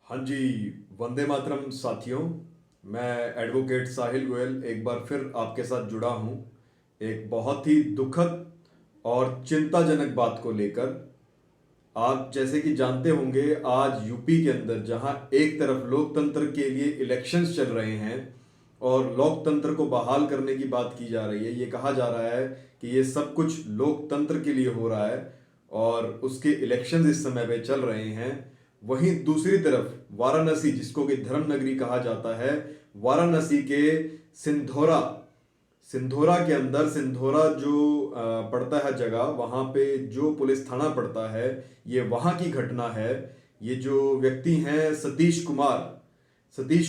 हाँ जी। वंदे मातरम साथियों। मैं एडवोकेट साहिल गोयल एक बार फिर आपके साथ जुड़ा हूँ एक बहुत ही दुखद और चिंताजनक बात को लेकर। आप जैसे कि जानते होंगे, आज यूपी के अंदर जहां एक तरफ लोकतंत्र के लिए इलेक्शंस चल रहे हैं और लोकतंत्र को बहाल करने की बात की जा रही है, ये कहा जा रहा है कि ये सब कुछ लोकतंत्र के लिए हो रहा है और उसके इलेक्शंस इस समय पे चल रहे हैं। वहीं दूसरी तरफ वाराणसी, जिसको कि धर्म नगरी कहा जाता है, वाराणसी के सिंधोरा सिंधोरा के अंदर, सिंधोरा जो पड़ता है जगह, वहां पे जो पुलिस थाना पड़ता है, ये वहां की घटना है। ये जो व्यक्ति हैं सतीश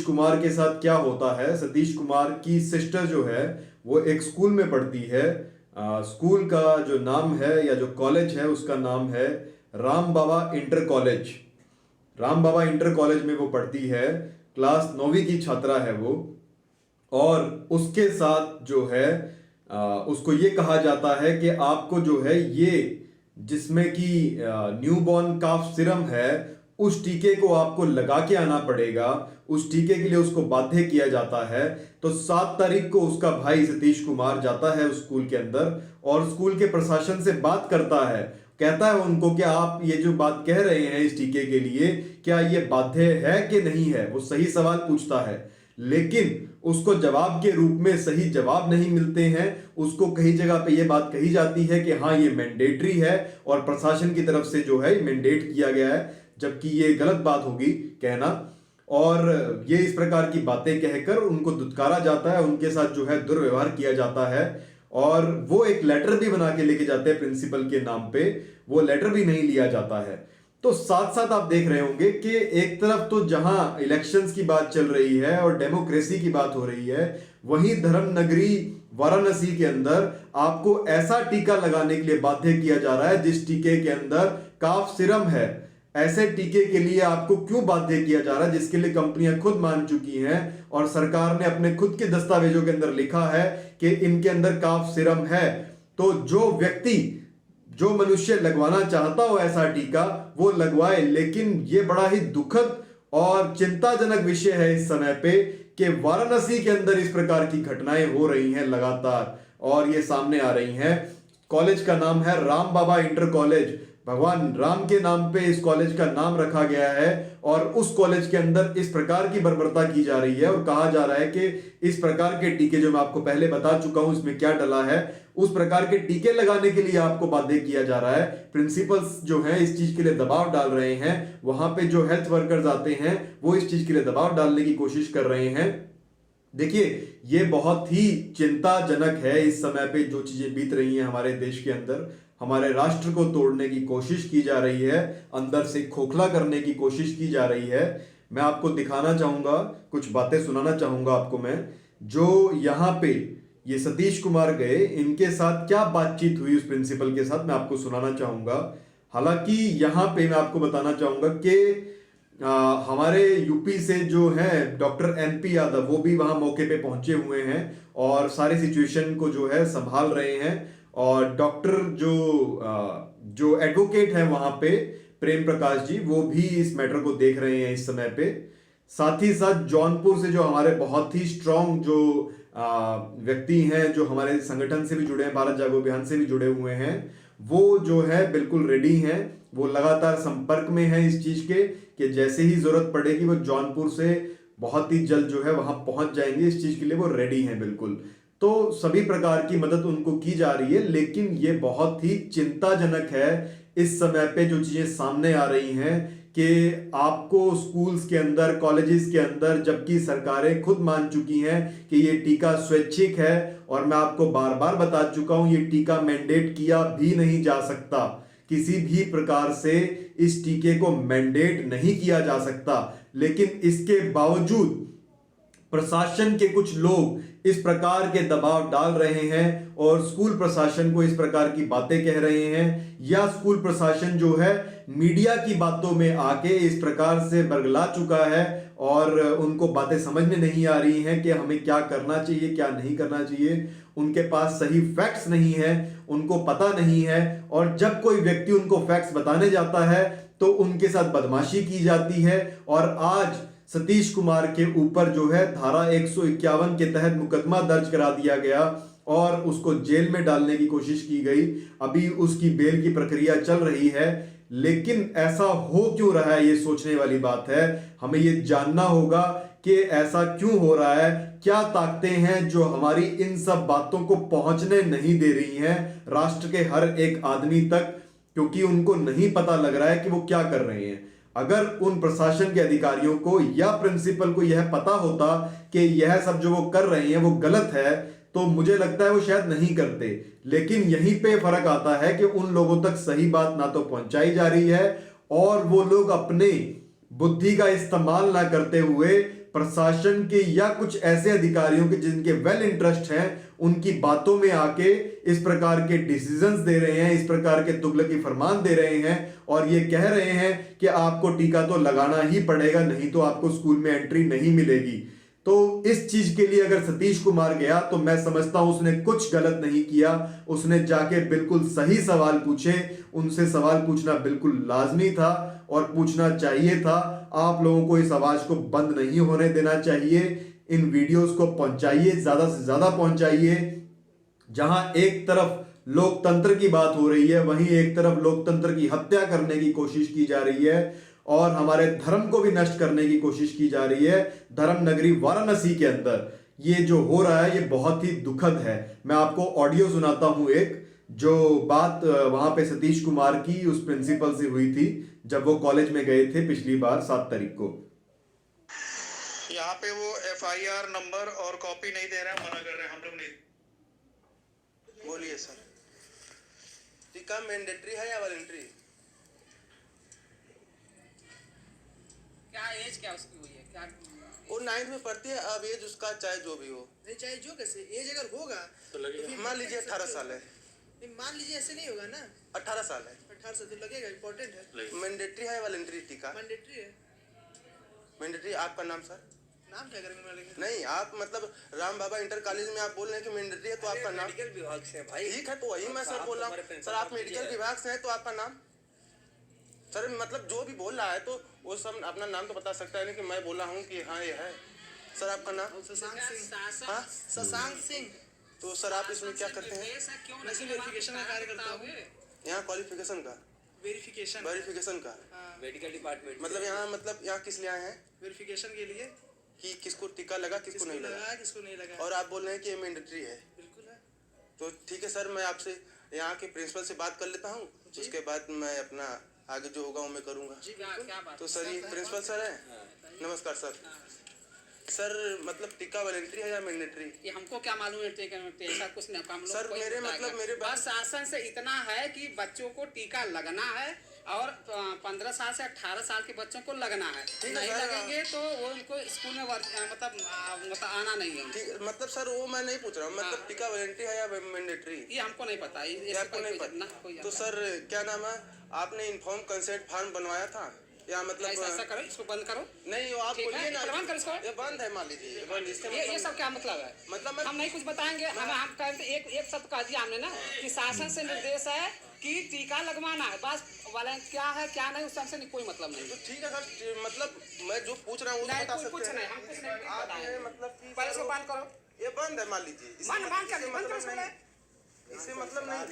कुमार के साथ क्या होता है, सतीश कुमार की सिस्टर जो है वो एक स्कूल में पढ़ती है। स्कूल का जो नाम है या जो कॉलेज है उसका नाम है राम बाबा इंटर कॉलेज। राम बाबा इंटर कॉलेज में वो पढ़ती है। क्लास 9वीं की छात्रा है वो। और उसके साथ जो है उसको ये कहा जाता है कि आपको जो है ये, जिसमें कि न्यूबॉर्न काफ सिरम है, उस टीके को आपको लगा के आना पड़ेगा। उस टीके के लिए उसको बाध्य किया जाता है। तो 7 तारीख को उसका भाई सतीश कुमार जाता है उस स्कूल के अंदर और स्कूल के प्रशासन से बात करता है। कहता है उनको कि आप ये जो बात कह रहे हैं इस टीके के लिए, क्या ये बाध्य है कि नहीं है। वो सही सवाल पूछता है, लेकिन उसको जवाब के रूप में सही जवाब नहीं मिलते हैं। उसको कई जगह पे ये बात कही जाती है कि हाँ ये मैंडेटरी है और प्रशासन की तरफ से जो है मैंडेट किया गया है, जबकि ये गलत बात होगी कहना। और ये इस प्रकार की बातें कहकर उनको दुत्कारा जाता है, उनके साथ जो है दुर्व्यवहार किया जाता है। और वो एक लेटर भी बना के लेके जाते हैं प्रिंसिपल के नाम पे, वो लेटर भी नहीं लिया जाता है। तो साथ साथ आप देख रहे होंगे कि एक तरफ तो जहां इलेक्शंस की बात चल रही है और डेमोक्रेसी की बात हो रही है, वहीं धर्म नगरी वाराणसी के अंदर आपको ऐसा टीका लगाने के लिए बाध्य किया जा रहा है जिस टीके के अंदर काफ सिरम है। ऐसे टीके के लिए आपको क्यों बाध्य किया जा रहा है, जिसके लिए कंपनियां खुद मान चुकी हैं और सरकार ने अपने खुद के दस्तावेजों के अंदर लिखा है कि इनके अंदर काफ सिरम है। तो जो मनुष्य लगवाना चाहता हो ऐसा टीका, वो लगवाए। लेकिन ये बड़ा ही दुखद और चिंताजनक विषय है इस समय पे कि वाराणसी के अंदर इस प्रकार की घटनाएं हो रही हैं लगातार और ये सामने आ रही हैं। कॉलेज का नाम है राम बाबा इंटर कॉलेज। भगवान राम के नाम पे इस कॉलेज का नाम रखा गया है और उस कॉलेज के अंदर इस प्रकार की बर्बरता की जा रही है और कहा जा रहा है कि इस प्रकार के टीके, जो मैं आपको पहले बता चुका हूं इसमें क्या डला है, उस प्रकार के टीके लगाने के लिए आपको बाध्य किया जा रहा है। प्रिंसिपल्स जो हैं इस चीज के लिए दबाव डाल रहे हैं। वहां पे जो हेल्थ वर्कर्स आते हैं वो इस चीज के लिए दबाव डालने की कोशिश कर रहे हैं। देखिए, ये बहुत ही चिंताजनक है इस समय पे जो चीजें बीत रही हैं हमारे देश के अंदर। हमारे राष्ट्र को तोड़ने की कोशिश की जा रही है, अंदर से खोखला करने की कोशिश की जा रही है। मैं आपको दिखाना चाहूंगा, कुछ बातें सुनाना चाहूंगा आपको मैं, जो यहां पे ये सतीश कुमार गए, इनके साथ क्या बातचीत हुई उस प्रिंसिपल के साथ, मैं आपको सुनाना चाहूंगा। हालांकि यहां पे मैं आपको बताना चाहूंगा कि हमारे यूपी से जो है डॉक्टर एनपी यादव, वो भी वहां मौके पे पहुंचे हुए हैं और सारे सिचुएशन को जो है संभाल रहे हैं। और डॉक्टर जो एडवोकेट है वहां पे, प्रेम प्रकाश जी, वो भी इस मैटर को देख रहे हैं इस समय पे। साथ ही साथ जौनपुर से जो हमारे बहुत ही स्ट्रांग जो व्यक्ति हैं, जो हमारे संगठन से भी जुड़े हैं, भारत जागो अभियान से भी जुड़े हुए हैं, वो जो है बिल्कुल रेडी हैं। वो लगातार संपर्क में है इस चीज के कि जैसे ही जरूरत पड़ेगी वो जौनपुर से बहुत ही जल्द जो है वहां पहुंच जाएंगे। इस चीज के लिए वो रेडी हैं बिल्कुल। तो सभी प्रकार की मदद उनको की जा रही है। लेकिन ये बहुत ही चिंताजनक है इस समय पे जो चीजें सामने आ रही हैं कि आपको स्कूल्स के अंदर, कॉलेजेस के अंदर, जबकि सरकारें खुद मान चुकी हैं कि ये टीका स्वैच्छिक है, और मैं आपको बार बार बता चुका हूं ये टीका मैंडेट किया भी नहीं जा सकता। किसी भी प्रकार से इस टीके को मैंडेट नहीं किया जा सकता। लेकिन इसके बावजूद प्रशासन के कुछ लोग इस प्रकार के दबाव डाल रहे हैं और स्कूल प्रशासन को इस प्रकार की बातें कह रहे हैं, या स्कूल प्रशासन जो है मीडिया की बातों में आके इस प्रकार से बरगला चुका है और उनको बातें समझ में नहीं आ रही हैं कि हमें क्या करना चाहिए, क्या नहीं करना चाहिए। उनके पास सही फैक्ट्स नहीं है, उनको पता नहीं है। और जब कोई व्यक्ति उनको फैक्ट्स बताने जाता है तो उनके साथ बदमाशी की जाती है। और आज सतीश कुमार के ऊपर जो है धारा 151 के तहत मुकदमा दर्ज करा दिया गया और उसको जेल में डालने की कोशिश की गई। अभी उसकी बेल की प्रक्रिया चल रही है, लेकिन ऐसा हो क्यों रहा है, ये सोचने वाली बात है। हमें ये जानना होगा कि ऐसा क्यों हो रहा है, क्या ताकतें हैं जो हमारी इन सब बातों को पहुंचने नहीं दे रही हैं राष्ट्र के हर एक आदमी तक, क्योंकि उनको नहीं पता लग रहा है कि वो क्या कर रहे हैं। अगर उन प्रशासन के अधिकारियों को या प्रिंसिपल को यह पता होता कि यह सब जो वो कर रहे हैं वो गलत है, तो मुझे लगता है वो शायद नहीं करते। लेकिन यहीं पे फर्क आता है कि उन लोगों तक सही बात ना तो पहुंचाई जा रही है और वो लोग अपने बुद्धि का इस्तेमाल ना करते हुए प्रशासन के या कुछ ऐसे अधिकारियों के जिनके वेल इंटरेस्ट हैं उनकी बातों में आके इस प्रकार के डिसीजंस दे रहे हैं, इस प्रकार के तुगलकी फरमान दे रहे हैं और ये कह रहे हैं कि आपको टीका तो लगाना ही पड़ेगा, नहीं तो आपको स्कूल में एंट्री नहीं मिलेगी। तो इस चीज के लिए अगर सतीश कुमार गया तो मैं समझता हूं उसने कुछ गलत नहीं किया। उसने जाके बिल्कुल सही सवाल पूछे, उनसे सवाल पूछना बिल्कुल लाजमी था और पूछना चाहिए था। आप लोगों को इस आवाज को बंद नहीं होने देना चाहिए। इन वीडियोस को पहुंचाइए, ज्यादा से ज्यादा पहुंचाइए। जहां एक तरफ लोकतंत्र की बात हो रही है, वहीं एक तरफ लोकतंत्र की हत्या करने की कोशिश की जा रही है और हमारे धर्म को भी नष्ट करने की कोशिश की जा रही है। धर्म नगरी वाराणसी के अंदर ये जो हो रहा है ये बहुत ही दुखद है। मैं आपको ऑडियो सुनाता हूं एक, जो बात वहां पे सतीश कुमार की उस प्रिंसिपल से हुई थी जब वो कॉलेज में गए थे पिछली बार 7 तारीख को। यहाँ पे वो FIR नंबर और कॉपी नहीं दे रहा है, मना कर रहे हैं, हम लोग नहीं। बोलिए सर, टीका मैंडेटरी है या वॉलंटरी? क्या एज क्या उसकी हुई है, क्या वो 9th में पढ़ती है। अब एज उसका चाहे जो भी हो, नहीं चाहे जो कैसे एज अगर होगा तो लगेगा। मान लीजिए 18 साल है, नहीं मान लीजिए ऐसे नहीं होगा ना। 18 साल है, 18 से तो लगेगा, इम्पोर्टेंट है। मैंडेटरी है वॉलंटरी टीका? मैंडेटरी है। मैंडेटरी। आपका नाम सर? नाम क्या करेंगे वाले? नहीं, आप मतलब राम बाबा इंटर कॉलेज में आप बोल रहे हैं कि मैंडेटरी है, तो आपका नाम? मेडिकल विभाग से भाई। ठीक है, तो वही मैं सर बोल रहा हूँ। सर आप मेडिकल विभाग से हैं तो आपका नाम? सर मतलब जो भी बोल रहा है तो वो सब अपना नाम तो बता सकता है, नहीं कि मैं बोला हूँ कि हाँ ये है। सर आपका नाम? शशांक सिंह। हाँ, शशांक सिंह। तो सर आप इसमें क्या करते हैं? नशे वेरिफिकेशन का कार्य करता हूँ। यहाँ क्वालिफिकेशन का? वेरिफिकेशन का? मेडिकल डिपार्टमेंट मतलब यहाँ किस लिए आए हैं? वेरिफिकेशन के लिए कि किसको टीका लगा, किसको नहीं लगा। किसको नहीं लगा। और आप बोल रहे हैं कि ये मैंडेटरी है? बिल्कुल है। तो ठीक है सर, मैं आपसे यहाँ के प्रिंसिपल से बात कर लेता हूँ, उसके बाद मैं अपना आगे जो होगा वो मैं करूँगा। जी बिल्कुल। क्या बात। तो सर ये प्रिंसिपल सर है? नमस्कार सर। सर मतलब टीका वॉलंटरी है या मैंडेटरी? ये हमको क्या मालूम है टीका ऐसा कुछ नहीं, हम लोग सर मेरे मतलब मेरे बस शासन से इतना है कि बच्चों को टीका लगना है और 15 साल से 18 साल के बच्चों को लगना है। नहीं लगेंगे तो वो उनको स्कूल में मतलब आना नहीं है। ठीक, मतलब सर वो मैं नहीं पूछ रहा हूँ, मतलब टीका वॉलंटरी है या मैंडेटरी? ये हमको नहीं पता, आपको नहीं पता? तो सर क्या नाम है, आपने इन्फॉर्म कंसेंट फॉर्म बनवाया था या मतलब ऐसा करो, इसको बंद करो। नहीं वो आप बोलिए ना, बंद करो इसको। ये बंद है, मान लीजिए बंद। इसका ये सब क्या मतलब है? मतलब हम नहीं कुछ बताएंगे, हम कहते एक शब्द कह दिया हमने ना कि शासन से निर्देश है कि टीका लगवाना है, बस वाला क्या है क्या नहीं उससे हमसे कोई मतलब नहीं। तो ठीक है सर, मतलब मैं जो पूछ रहा हूँ वो बता सकते हैं। हम कुछ नहीं आपने मतलब कि पहले इसको बंद करो। ये बंद है मान लीजिए, इससे मतलब नहीं।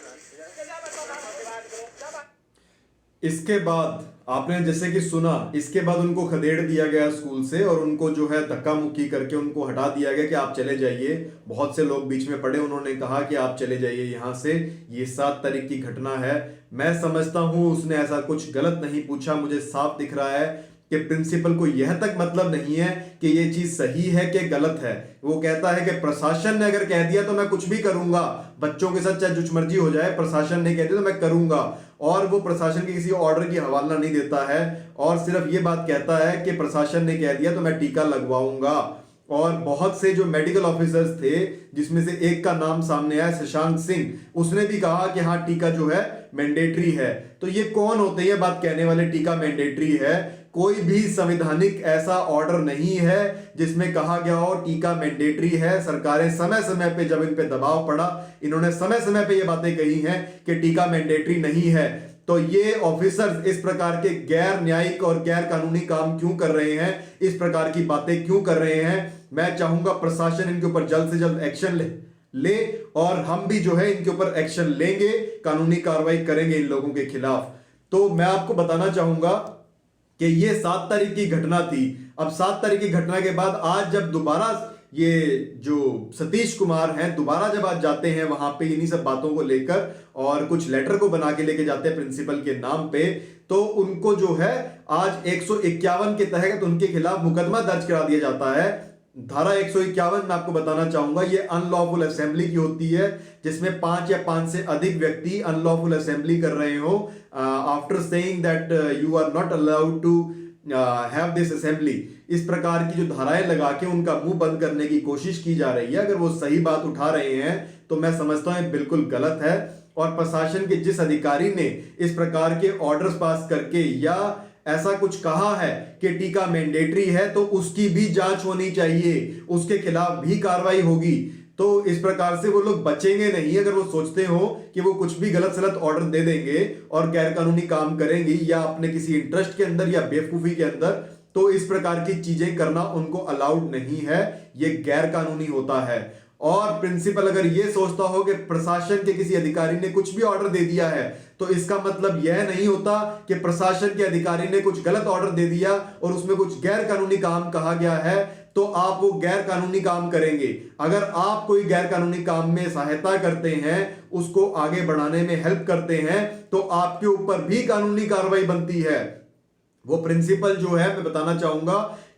इसके बाद आपने जैसे कि सुना, इसके बाद उनको खदेड़ दिया गया स्कूल से और उनको जो है धक्का मुक्की करके उनको हटा दिया गया कि आप चले जाइए। बहुत से लोग बीच में पड़े, उन्होंने कहा कि आप चले जाइए यहाँ से। ये 7 तारीख की घटना है। मैं समझता हूँ उसने ऐसा कुछ गलत नहीं पूछा। मुझे साफ दिख रहा है कि प्रिंसिपल को यह तक मतलब नहीं है कि ये चीज सही है कि गलत है। वो कहता है कि प्रशासन ने अगर कह दिया तो मैं कुछ भी करूंगा, बच्चों के साथ चाहे जो मर्जी हो जाए, प्रशासन ने कह दिया तो मैं करूंगा। और वो प्रशासन के किसी ऑर्डर की हवाला नहीं देता है और सिर्फ ये बात कहता है कि प्रशासन ने कह दिया तो मैं टीका लगवाऊंगा। और बहुत से जो मेडिकल ऑफिसर्स थे, जिसमें से एक का नाम सामने आया शशांक सिंह, उसने भी कहा कि हाँ टीका जो है मैंडेटरी है। तो ये कौन होते हैं बात कहने वाले टीका मैंडेटरी है? कोई भी संवैधानिक ऐसा ऑर्डर नहीं है जिसमें कहा गया हो टीका मैंडेटरी है। सरकारें समय समय पे जब इन पे दबाव पड़ा, इन्होंने समय समय पे ये बातें कही हैं कि टीका मैंडेटरी नहीं है। तो ये ऑफिसर्स इस प्रकार के गैर न्यायिक और गैर कानूनी काम क्यों कर रहे हैं, इस प्रकार की बातें क्यों कर रहे हैं। मैं चाहूंगा प्रशासन इनके ऊपर जल्द से जल्द एक्शन ले और हम भी जो है इनके ऊपर एक्शन लेंगे, कानूनी कार्रवाई करेंगे इन लोगों के खिलाफ। तो मैं आपको बताना चाहूंगा कि ये 7 तारीख की घटना थी। अब 7 तारीख की घटना के बाद आज जब दोबारा ये जो सतीश कुमार हैं दोबारा जब आज जाते हैं वहां पे इन्हीं सब बातों को लेकर और कुछ लेटर को बना के लेके जाते हैं प्रिंसिपल के नाम पे, तो उनको जो है आज 151 के तहत उनके खिलाफ मुकदमा दर्ज करा दिया जाता है। धारा 151 मैं आपको बताना चाहूंगा ये अनलॉफुल असेंबली की होती है, जिसमें 5 या 5 से अधिक व्यक्ति अनलॉफुल असेंबली कर रहे हो after saying that you are not allowed to have this assembly. इस प्रकार की जो धाराएं लगा के उनका मुंह बंद करने की कोशिश की जा रही है। अगर वो सही बात उठा रहे हैं तो मैं समझता हूं बिल्कुल गलत है, और प्रशासन के जिस अधिकारी ने इस प्रकार के ऑर्डर्स पास करके या ऐसा कुछ कहा है कि टीका मैंडेटरी है तो उसकी भी जांच होनी चाहिए, उसके खिलाफ भी कार्रवाई होगी। तो इस प्रकार से वो लोग बचेंगे नहीं अगर वो सोचते हो कि वो कुछ भी गलत सलत ऑर्डर दे देंगे और गैर कानूनी काम करेंगे या अपने किसी इंटरेस्ट के अंदर या बेवकूफी के अंदर, तो इस प्रकार की चीजें करना उनको अलाउड नहीं है, ये गैर कानूनी होता है। और प्रिंसिपल अगर ये सोचता हो कि प्रशासन के किसी अधिकारी ने कुछ भी ऑर्डर दे दिया है तो इसका मतलब यह नहीं होता कि प्रशासन के अधिकारी ने कुछ गलत ऑर्डर दे दिया और उसमें कुछ गैर कानूनी काम कहा गया है तो आप वो गैर कानूनी काम करेंगे। अगर आप कोई गैर कानूनी काम में सहायता करते हैं, उसको आगे बढ़ाने में हेल्प करते हैं, तो आपके ऊपर भी कानूनी कार्रवाई बनती है। वो प्रिंसिपल जो है मैं बताना चाहूंगा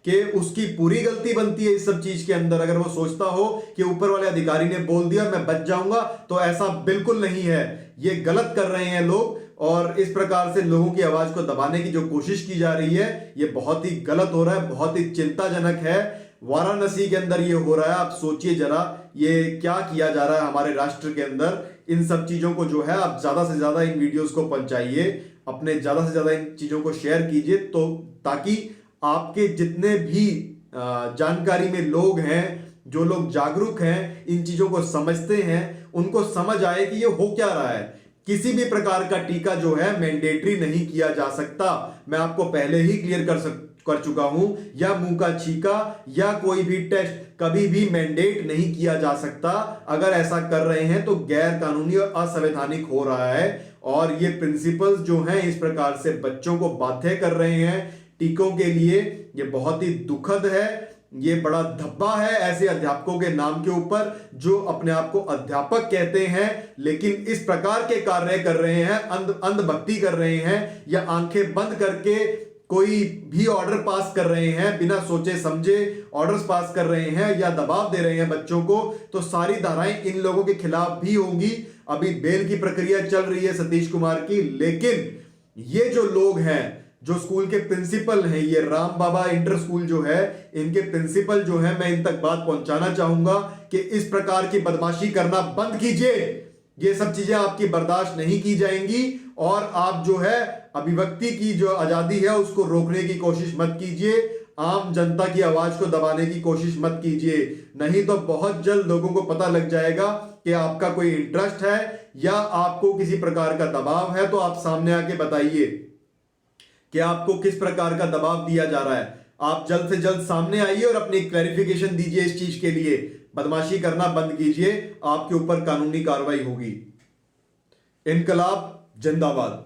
कि उसकी पूरी गलती बनती है इस सब चीज के अंदर। अगर वो सोचता हो कि ऊपर वाले अधिकारी ने बोल दिया मैं बच जाऊंगा, तो ऐसा बिल्कुल नहीं है। ये गलत कर रहे हैं लोग, और इस प्रकार से लोगों की आवाज को दबाने की जो कोशिश की जा रही है ये बहुत ही गलत हो रहा है, बहुत ही चिंताजनक है। वाराणसी के अंदर ये हो रहा है, आप सोचिए जरा ये क्या किया जा रहा है हमारे राष्ट्र के अंदर। इन सब चीजों को जो है आप ज्यादा से ज्यादा इन वीडियोस को पहुंचाइए, अपने ज्यादा से ज्यादा इन चीजों को शेयर कीजिए, तो ताकि आपके जितने भी जानकारी में लोग हैं, जो लोग जागरूक हैं, इन चीजों को समझते हैं, उनको समझ आए कि ये हो क्या रहा है। किसी भी प्रकार का टीका जो है मैंडेटरी नहीं किया जा सकता। मैं आपको पहले ही क्लियर कर चुका हूं, या मुंह का छीका या कोई भी टेस्ट कभी भी मैंडेट नहीं किया जा सकता। अगर ऐसा कर रहे हैं तो गैर कानूनी और असंवैधानिक हो रहा है। और ये प्रिंसिपल्स जो हैं इस प्रकार से बच्चों को बाध्य कर रहे हैं टीकों के लिए, ये बहुत ही दुखद है। ये बड़ा धब्बा है ऐसे अध्यापकों के नाम के ऊपर जो अपने आप को अध्यापक कहते हैं, लेकिन इस प्रकार के कार्य कर रहे हैं, अंधभक्ति कर रहे हैं, या आंखें बंद करके कोई भी ऑर्डर पास कर रहे हैं, बिना सोचे समझे ऑर्डर्स पास कर रहे हैं या दबाव दे रहे हैं बच्चों को, तो सारी धाराएं इन लोगों के खिलाफ भी होंगी। अभी बेल की प्रक्रिया चल रही है सतीश कुमार की, लेकिन ये जो लोग हैं, जो स्कूल के प्रिंसिपल हैं, ये राम बाबा इंटर स्कूल जो है, इनके प्रिंसिपल जो है, मैं इन तक बात पहुंचाना चाहूंगा कि इस प्रकार की बदमाशी करना बंद कीजिए। ये सब चीजें आपकी बर्दाश्त नहीं की जाएंगी, और आप जो है अभिव्यक्ति की जो आजादी है उसको रोकने की कोशिश मत कीजिए, आम जनता की आवाज को दबाने की कोशिश मत कीजिए, नहीं तो बहुत जल्द लोगों को पता लग जाएगा कि आपका कोई इंटरेस्ट है या आपको किसी प्रकार का दबाव है। तो आप सामने आके बताइए कि आपको किस प्रकार का दबाव दिया जा रहा है। आप जल्द से जल्द सामने आइए और अपनी क्लैरिफिकेशन दीजिए इस चीज के लिए। बदमाशी करना बंद कीजिए, आपके ऊपर कानूनी कार्रवाई होगी। इनकलाब जिंदाबाद।